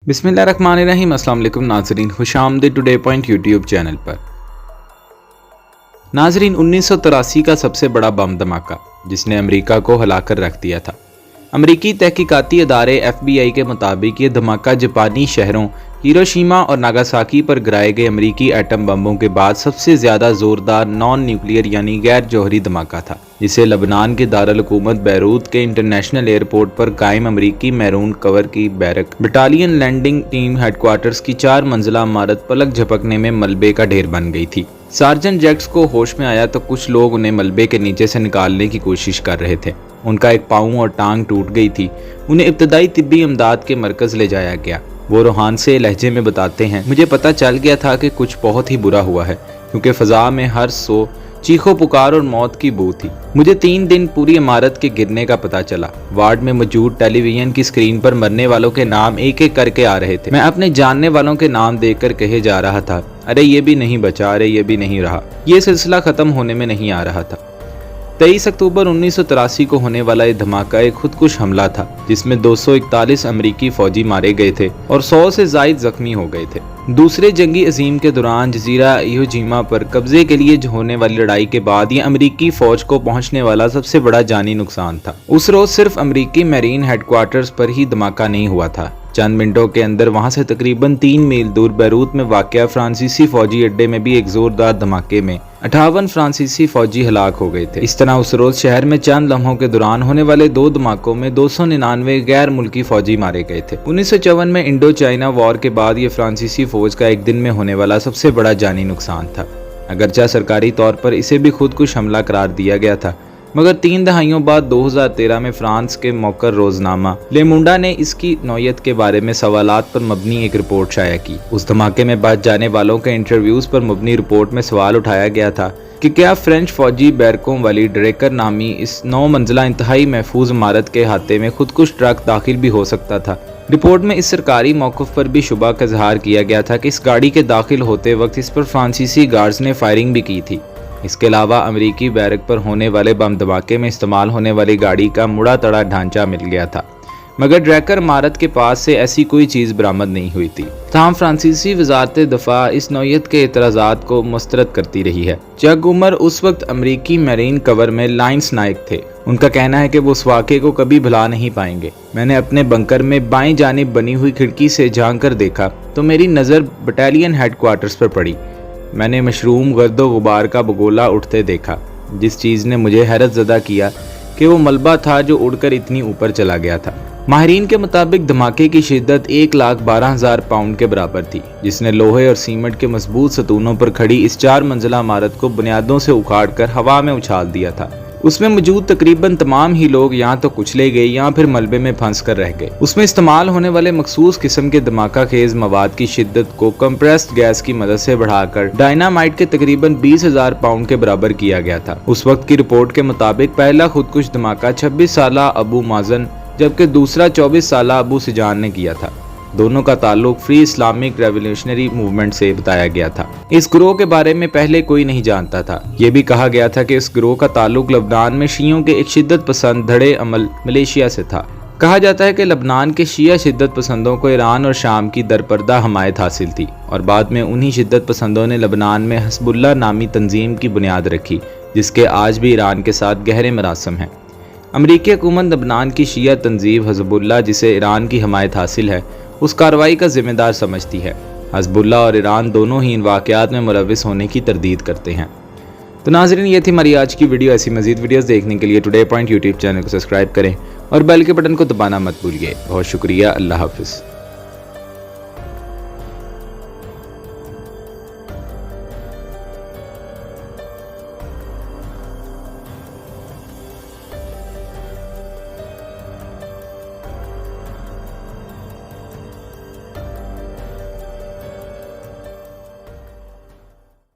बिस्मिल्लाहिर्रहमानिर्रहीम। अस्सलाम वालेकुम नाज़रीन, खुशामदीद टुडे पॉइंट यूट्यूब चैनल पर। नाज़रीन, 1983 का सबसे बड़ा बम धमाका जिसने अमेरिका को हिलाकर रख दिया था। अमेरिकी तहकीकाती अदारे FBI के मुताबिक ये धमाका जापानी शहरों हिरोशिमा और नागासाकी पर गिराए गए अमेरिकी एटम बमों के बाद सबसे ज़्यादा ज़ोरदार नॉन न्यूक्लियर यानी गैर जौहरी धमाका था, जिसे लबनान के दारुल हुकूमत बैरूत के इंटरनेशनल एयरपोर्ट पर कायम अमेरिकी मैरून कवर की barrack battalion landing team headquarters की 4 मंजिला इमारत पलक झपकने में मलबे का ढेर बन गई थी। सार्जेंट जैक्स को होश में आया तो कुछ लोग उन्हें मलबे के नीचे से निकालने की कोशिश कर रहे थे। उनका एक पाँव और टांग टूट गई थी। उन्हें इब्तदाई तिब्बी इमदाद के मरकज़ ले जाया गया। वो रूहान से लहजे में बताते हैं, मुझे पता चल गया था कि कुछ बहुत ही बुरा हुआ है, क्योंकि फ़ज़ा में हर सो चीखों पुकार और मौत की बू थी। मुझे 3 दिन पूरी इमारत के गिरने का पता चला। वार्ड में मौजूद टेलीविजन की स्क्रीन पर मरने वालों के नाम एक एक करके आ रहे थे। मैं अपने जानने वालों के नाम देखकर कहे जा रहा था, अरे ये भी नहीं बचा, अरे ये भी नहीं रहा। ये सिलसिला ख़त्म होने में नहीं आ रहा था। 23 अक्टूबर 1983 को होने वाला ये धमाका एक खुदकुश हमला था, जिसमें 241 अमरीकी फौजी मारे गए थे और 100 से ज़ायद जख्मी हो गए थे। दूसरे जंगी अजीम के दौरान जजीरा इवो पर कब्जे के लिए होने वाली लड़ाई के बाद ये अमरीकी फौज को पहुंचने वाला सबसे बड़ा जानी नुकसान था। उस रोज सिर्फ अमरीकी मैरीन हेडक्वार्टर्स पर ही धमाका नहीं हुआ था, चंद मिनटों के अंदर वहां से तकरीबन 3 मील दूर बैरूत में वाक़या फ्रांसीसी फौजी अड्डे में भी एक जोरदार धमाके में 58 फ्रांसीसी फौजी हलाक हो गए थे। इस तरह उस रोज शहर में चंद लम्हों के दौरान होने वाले 2 धमाकों में 299 गैर मुल्की फौजी मारे गए थे। 1954 में इंडो चाइना वॉर के बाद ये फ्रांसीसी फौज का एक दिन में होने वाला सबसे बड़ा जानी नुकसान था। अगरचा सरकारी तौर पर इसे भी खुदकुश हमला करार दिया गया था, मगर 3 दहाइयों बाद 2013 में फ्रांस के मौकर रोजनामा ले मुंडा ने इसकी नौयत के बारे में सवालात पर मबनी एक रिपोर्ट शाया की। उस धमाके में बच जाने वालों के इंटरव्यूज पर मबनी रिपोर्ट में सवाल उठाया गया था कि क्या फ्रेंच फौजी बैरकों वाली ड्रेकर नामी इस 9 मंजिला इंतहाई महफूज इमारत के अहाते में खुदकुश ट्रक दाखिल भी हो सकता था। रिपोर्ट में इस सरकारी मौक़िफ़ पर भी शुबा का इज़हार किया गया था कि इस गाड़ी के दाखिल होते वक्त इस पर फ्रांसीसी गार्ड्स ने फायरिंग भी की थी। इसके अलावा अमेरिकी बैरक पर होने वाले बम धमाके में इस्तेमाल होने वाली गाड़ी का मुड़ा तड़ा ढांचा मिल गया था, मगर ड्रैकर इमारत के पास से ऐसी कोई चीज़ बरामद नहीं हुई थी। ताहम फ्रांसीसी वजारत दफा इस नौयत के एतराज़ात को मुस्तरद करती रही है। जग उमर उस वक्त अमरीकी मैरीन कवर में लाइन्स नायक थे। उनका कहना है कि वो उस वाक़े को कभी भुला नहीं पाएंगे। मैंने अपने बंकर में बाईं जानिब बनी हुई खिड़की से झांक कर देखा तो मेरी नज़र बटालियन हेडक्वार्टर्स पर पड़ी। मैंने मशरूम गर्दो गुबार का बगोला उठते देखा। जिस चीज़ ने मुझे हैरत ज़दा किया कि वो मलबा था जो उड़कर इतनी ऊपर चला गया था। माहिरीन के मुताबिक धमाके की शिद्दत 1,12,000 पाउंड के बराबर थी, जिसने लोहे और सीमेंट के मजबूत सतूनों पर खड़ी इस 4 मंजिला इमारत को बुनियादों से उखाड़कर हवा में उछाल दिया था। उसमें मौजूद तकरीबन तमाम ही लोग या तो कुचले गए या फिर मलबे में फंस कर रह गए। उसमें इस्तेमाल होने वाले मखसूस किस्म के धमाका खेज मवाद की शिद्दत को कंप्रेस्ड गैस की मदद से बढ़ाकर डायनामाइट के तकरीबन 20,000 पाउंड के बराबर किया गया था। उस वक्त की रिपोर्ट के मुताबिक पहला खुदकुश धमाका 26 साला अबू माजन जबकि दूसरा 24 साला अबू सिजान ने किया था। दोनों का ताल्लुक फ्री इस्लामिक रेवोल्यूशनरी मूवमेंट से बताया गया था। इस गिरोह के बारे में पहले कोई नहीं जानता था। ये भी कहा गया था कि इस गिरोह का ताल्लुक लबनान में शियों के एक शिद्दत पसंद धड़े अमल मलेशिया से था। कहा जाता है कि लबनान के शिया शिद्दत पसंदों को ईरान और शाम की दरपर्दा हमायत हासिल थी और बाद में उन्हीं शिद्दत पसंदों ने लबनान में हस्बुल्लाह नामी तंजीम की बुनियाद रखी, जिसके आज भी ईरान के साथ गहरे मरासम हैं। अमरीकी हुकूमत लबनान की शिया तंजीम हज़बुल्लाह, जिसे ईरान की हमायत हासिल है, उस कार्रवाई का जिम्मेदार समझती है। हज़बुल्लाह और ईरान दोनों ही इन वाक़यात में मुलव्विस होने की तरदीद करते हैं। तो नाज़रीन, ये थी हमारी आज की वीडियो। ऐसी मज़ीद वीडियोस देखने के लिए टुडे पॉइंट यूट्यूब चैनल को सब्सक्राइब करें और बेल के बटन को दबाना मत भूलिए। बहुत शुक्रिया। अल्लाह हाफ़िज़।